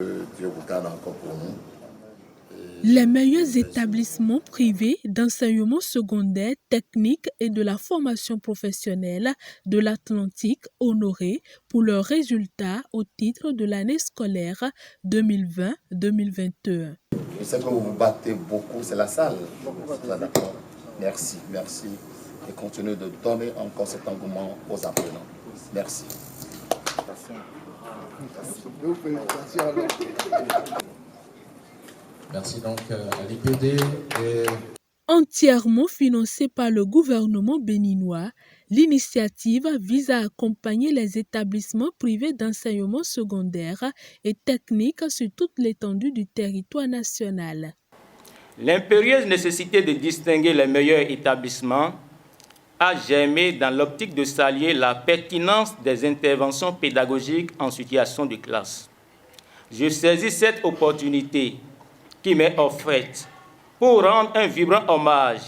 Dieu vous garde encore pour nous. Les meilleurs établissements privés d'enseignement secondaire, technique et de la formation professionnelle de l'Atlantique honorés pour leurs résultats au titre de l'année scolaire 2020-2021. Je sais que vous vous battez beaucoup, c'est la salle. D'accord. Merci, merci. Et continuez de donner encore cet engouement aux apprenants. Merci. Merci donc à l'IPD. Entièrement financée par le gouvernement béninois, l'initiative vise à accompagner les établissements privés d'enseignement secondaire et technique sur toute l'étendue du territoire national. L'impérieuse nécessité de distinguer les meilleurs établissements a germé dans l'optique de saluer la pertinence des interventions pédagogiques en situation de classe. Je saisis cette opportunité qui m'est offerte pour rendre un vibrant hommage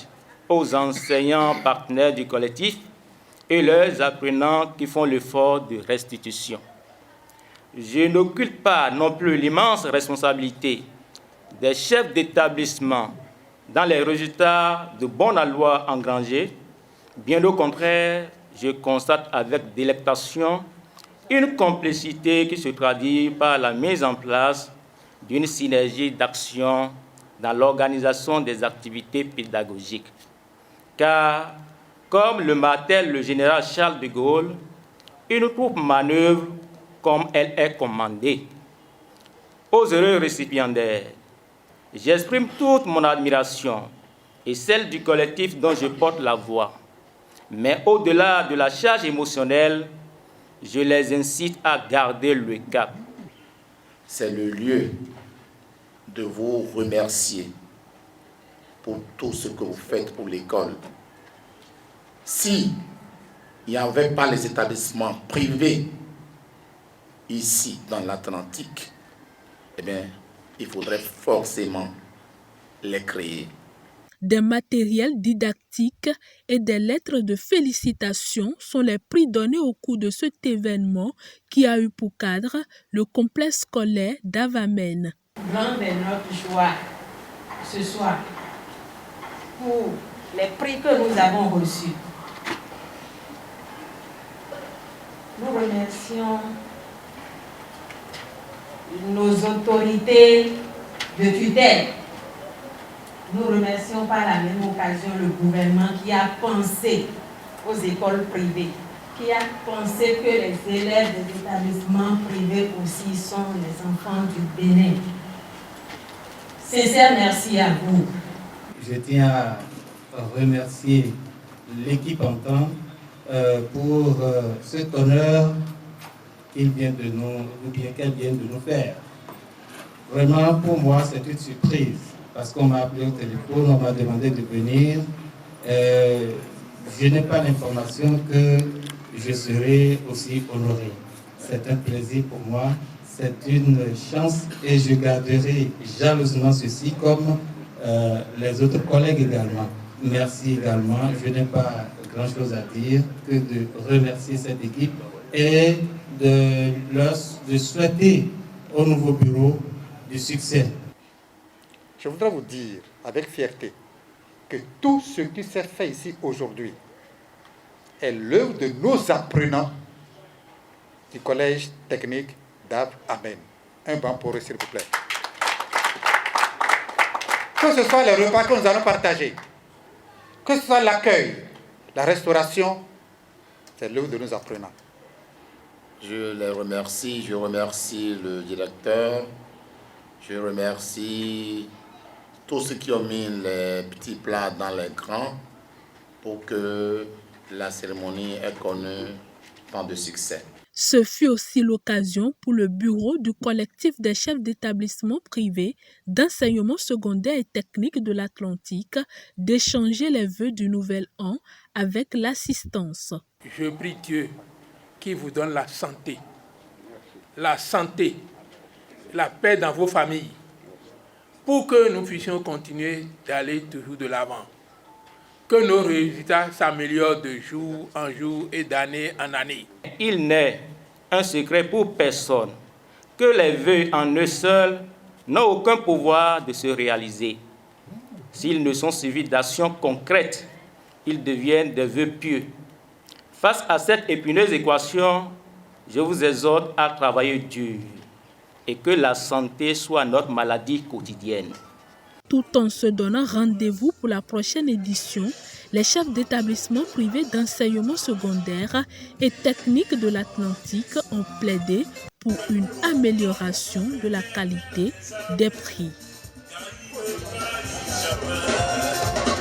aux enseignants partenaires du collectif et leurs apprenants qui font l'effort de restitution. Je n'occulte pas non plus l'immense responsabilité des chefs d'établissement dans les résultats de bonne aloi engrangés. Bien au contraire, je constate avec délectation une complicité qui se traduit par la mise en place d'une synergie d'action dans l'organisation des activités pédagogiques. Car, comme le martèle le général Charles de Gaulle, une troupe manœuvre comme elle est commandée. Aux heureux récipiendaires, j'exprime toute mon admiration et celle du collectif dont je porte la voix. Mais au-delà de la charge émotionnelle, je les incite à garder le cap. C'est le lieu de vous remercier pour tout ce que vous faites pour l'école. Si il n'y avait pas les établissements privés ici dans l'Atlantique, eh bien, il faudrait forcément les créer. Des matériels didactiques et des lettres de félicitations sont les prix donnés au cours de cet événement qui a eu pour cadre le complexe scolaire d'Avamène. Grande est notre joie ce soir pour les prix que nous avons reçus. Nous remercions nos autorités de tutelle. Nous remercions par la même occasion le gouvernement qui a pensé aux écoles privées, qui a pensé que les élèves des établissements privés aussi sont les enfants du Bénin. Sincère merci à vous. Je tiens à remercier l'équipe en temps pour cet honneur qu'elle vient de nous faire. Vraiment, pour moi, c'est une surprise. Parce qu'on m'a appelé au téléphone, on m'a demandé de venir. Je n'ai pas l'information que je serai aussi honoré. C'est un plaisir pour moi, c'est une chance et je garderai jalousement ceci comme les autres collègues également. Merci également, je n'ai pas grand-chose à dire que de remercier cette équipe et de souhaiter au nouveau bureau du succès. Je voudrais vous dire avec fierté que tout ce qui s'est fait ici aujourd'hui est l'œuvre de nos apprenants du collège technique d'Avamène. Un banc pour eux, s'il vous plaît. Que ce soit les repas que nous allons partager, que ce soit l'accueil, la restauration, c'est l'œuvre de nos apprenants. Je les remercie, je remercie le directeur, je remercie tous ceux qui ont mis les petits plats dans les grands pour que la cérémonie ait connu tant de succès. Ce fut aussi l'occasion pour le bureau du collectif des chefs d'établissements privés d'enseignement secondaire et technique de l'Atlantique d'échanger les vœux du nouvel an avec l'assistance. Je prie Dieu qui vous donne la santé, la paix dans vos familles, pour que nous puissions continuer d'aller toujours de l'avant. Que nos résultats s'améliorent de jour en jour et d'année en année. Il n'est un secret pour personne que les vœux en eux seuls n'ont aucun pouvoir de se réaliser. S'ils ne sont suivis d'actions concrètes, ils deviennent des vœux pieux. Face à cette épineuse équation, je vous exhorte à travailler dur et que la santé soit notre maladie quotidienne. Tout en se donnant rendez-vous pour la prochaine édition, les chefs d'établissements privés d'enseignement secondaire et technique de l'Atlantique ont plaidé pour une amélioration de la qualité des prix.